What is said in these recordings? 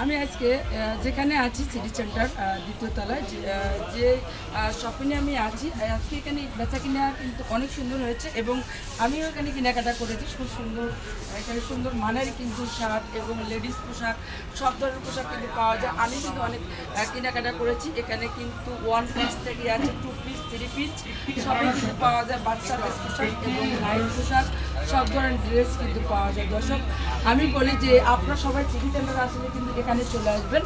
আমি আজকে যেখানে আছি সিটি সেন্টার দ্বিতীয় তলায় যে শপিংয়ে আমি আছি আজকে এখানে বেচা কিনা কিন্তু অনেক সুন্দর হয়েছে এবং আমিও এখানে কেনাকাটা করেছি খুব সুন্দর। এখানে সুন্দর মানের কিন্তু শার্ট এবং লেডিস পোশাক সব ধরনের পোশাক কিন্তু পাওয়া যায়। আমি কিন্তু অনেক কেনাকাটা করেছি। এখানে কিন্তু 1 পিস থেকে আছে 2 পিস 3 পিস সবই কিন্তু পাওয়া যায়। বাচ্চাদের পোশাক এবং নারীর পোশাক সব ধরনের ড্রেস কিন্তু পাওয়া যায়। দর্শক আমি বলি যে আপনারা সবাই সিটি সেন্টারে আসলে কিন্তু এখানে চলে আসবেন,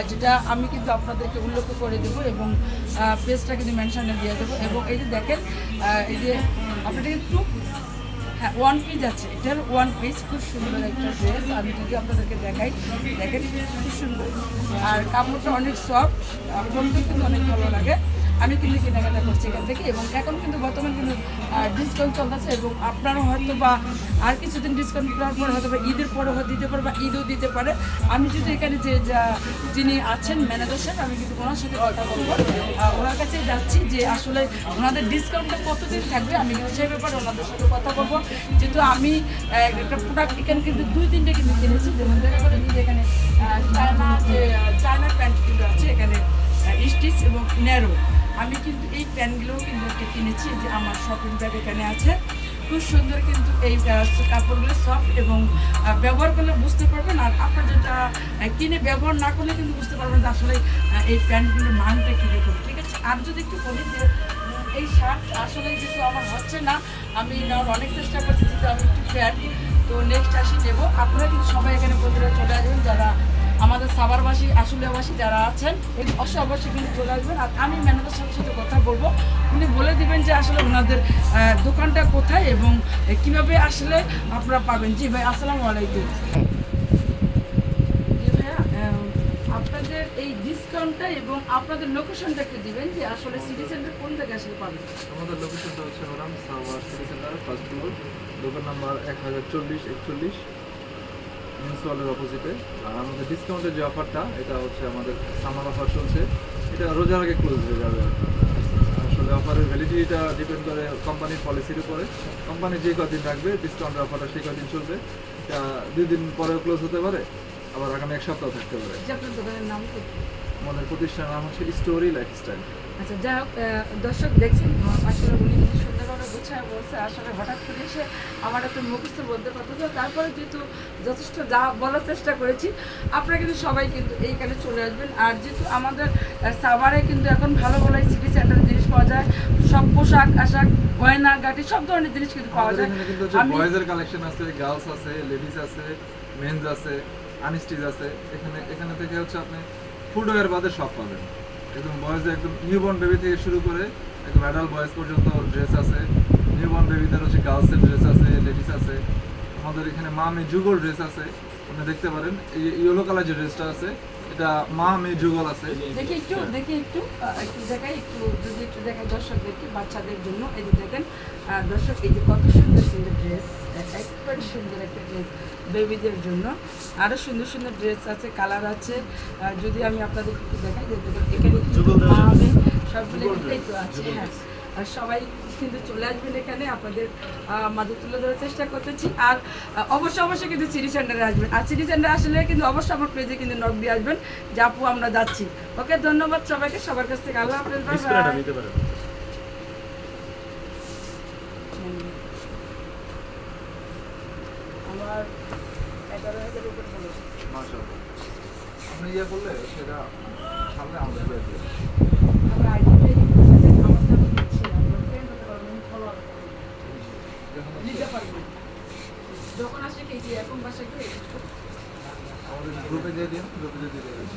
যেটা আমি কিন্তু আপনাদেরকে উল্লেখ করে দেবো এবং পেজটা কিন্তু মেনশনে দিয়ে দেবো। এবং এই যে দেখেন এই যে আপনাদের কিন্তু হ্যাঁ 1 পিস আছে, এটার 1 পিস খুব সুন্দর একটা ড্রেস। আমি যদি আপনাদেরকে দেখাই দেখেন খুব সুন্দর আর কাপড়টা অনেক সফট, পরতে কিন্তু অনেক ভালো লাগে। আমি কিন্তু কেনাকাটা করছি এখান থেকে এবং এখন কিন্তু বর্তমানে কিন্তু ডিসকাউন্ট চলতেছে এবং আপনারও হয়তো বা আর কিছুদিন ডিসকাউন্ট করার পর হয়তো বা ঈদের পরে হয়তো দিতে পারে বা ঈদও দিতে পারে। আমি যদি এখানে যিনি আছেন ম্যানেজার সাহেব, আমি কিন্তু ওনার সাথে কথা বলবো, ওনার কাছে যাচ্ছি যে আসলে ওনাদের ডিসকাউন্টটা কতদিন থাকবে। আমি কিন্তু সেই ব্যাপারে ওনাদের সাথে কথা বলবো, যেহেতু আমি একটা প্রোডাক্ট এখানে কিন্তু 2-3টে কিন্তু কিনেছি। যেমন দেখা গেলো যে এখানে চায়না প্যান্ট কিন্তু আছে, এখানে স্টিচ এবং ন্যারো। আমি কিন্তু এই প্যান্টগুলোও কিন্তু একটা কিনেছি, যে আমার শপিং ব্যাগ এখানে আছে। খুব সুন্দর কিন্তু এই কাপড়গুলো সফট এবং ব্যবহার করলে বুঝতে পারবেন, আর আপনার যেটা কিনে ব্যবহার না করলে কিন্তু বুঝতে পারবেন যে আসলে এই প্যান্টগুলোর মানটা কীরকম। ঠিক আছে, আর যদি একটু বলি যে এই শার্ট আসলে যেহেতু আমার হচ্ছে না, আমি নেওয়ার অনেক চেষ্টা করছি, যেহেতু আমি একটু ফ্যাট, তো নেক্সট আসি নেবো। আপনারা কিন্তু সবাই এখানে বন্ধুরা চলে আসবেন, যারা আমাদের সাভারবাসী আশুলিয়াবাসী যারা আছেন অবশ্যই কিন্তু চলে আসবেন। আর আমি ম্যানেজার সাথে কথা বলবো, উনি বলে দিবেন যে আসলে ওনাদের দোকানটা কোথায় এবং কিভাবে আসলে আপনারা পাবেন। জি ভাই, আসসালামু আলাইকুম। জি ভাইয়া, আপনাদের এই ডিসকাউন্টটা এবং আপনাদের লোকেশনটা একটু দিবেন, যে আসলে সিটি সেন্টার কোন জায়গায় আসলে পাবেন। আমাদের লোকেশনটা হচ্ছে madam Savar city centre first floor, দোকান নাম্বার 1040-41 মিউনিসিপালের অপোজিটে। আর আমাদের ডিসকাউন্টের যে অফারটা, এটা হচ্ছে আমাদের সামার অফার চলছে, এটা রোজার আগে ক্লোজ হয়ে যাবে। আসলে অফারের ভ্যালিডিটিটা ডিপেন্ড করে কোম্পানির পলিসির উপরে। কোম্পানি যে কদিন রাখবে ডিসকাউন্টের অফারটা সেই কদিন চলবে। এটা 2 দিন পরেও ক্লোজ হতে পারে, আবার আগামী 1 সপ্তাহ থাকতে পারে। আপনার দোকানের নাম কি? আমাদের প্রতিষ্ঠানের নাম হচ্ছে স্টোরি লাইফস্টাইল। আচ্ছা, যাই হোক, দর্শক দেখছেন আসলে উনি কিন্তু সুন্দরভাবে গুছায় বলছে। আসলে হঠাৎ করে এসে আমার একটু মুখস্থ বলতে পারতেছে, তারপরে যেহেতু যথেষ্ট যা বলার চেষ্টা করেছি, আপনারা কিন্তু সবাই কিন্তু এইখানে চলে আসবেন। আর যেহেতু আমাদের সাভারে কিন্তু এখন ভালো ভালো সিটি সেন্টারের জিনিস পাওয়া যায়, সব পোশাক আশাক গয়না গাটি সব ধরনের জিনিস কিন্তু পাওয়া যায়। এখানে কিন্তু বয়েজের কালেকশন আছে, গার্লস আছে, লেডিস আছে, মেন্স আছে, আনস্টিচ আছে। এখানে থেকে হচ্ছে আপনি ফুটওয়্যার বাদে সব পাবেন। একদম বয়েজ, একদম নিউবর্ন বেবি থেকে শুরু করে একদম অ্যাডাল্ট বয়েজ পর্যন্ত ড্রেস আছে। নিউবর্ন বেবিদের হচ্ছে গার্লসের ড্রেস আছে, লেডিস আছে। আমাদের এখানে মা মেয়ে যুগল ড্রেস আছে, আপনি দেখতে পারেন। এই ইয়েলো কালার যে ড্রেসটা আছে, এটা মা মেয়ে যুগল আছে। দেখি একটু দেখাই, যদি একটু দেখাই দর্শকদেরকে, বাচ্চাদের জন্য। এই যে দেখেন দর্শক, এই যে কত সুন্দর সুন্দর ড্রেস, একবারে সুন্দর একটা ড্রেস বেবিদের জন্য। আরও সুন্দর সুন্দর ড্রেস আছে, কালার আছে। যদি আমি আপনাদের একটু দেখাই, যে এখানে সবগুলো তো আছে। হ্যাঁ, আর সবাই কিন্তু চলে আসবেন এখানে, আপনাদের মাঝে তুলে ধরার চেষ্টা করতেছি। আর অবশ্যই কিন্তু সিটি সেন্টারে আসবেন। আর সিটি সেন্টারে আসলে কিন্তু অবশ্যই আমার পেজে কিন্তু নক দিয়ে আসবেন যে আপু আমরা যাচ্ছি। ওকে, ধন্যবাদ সবাইকে, সবার কাছ থেকে আল্লাহ হাফেজ। আমার 11,000 উপর বলে মাশাআল্লাহ, আপনি ইয়ে করলে সেটা সামনে আমাদের করে দিবেন। আমরা আইডিতে আমার সাথে দিচ্ছি, আমার ফ্রেন্ড হতে পারবেন, ফলোয়ার নিতে পারবেন। যখন আসে কি এখন বাসায় করে আমাদের গ্রুপে দিয়ে দিন, গ্রুপে দিয়ে দিন।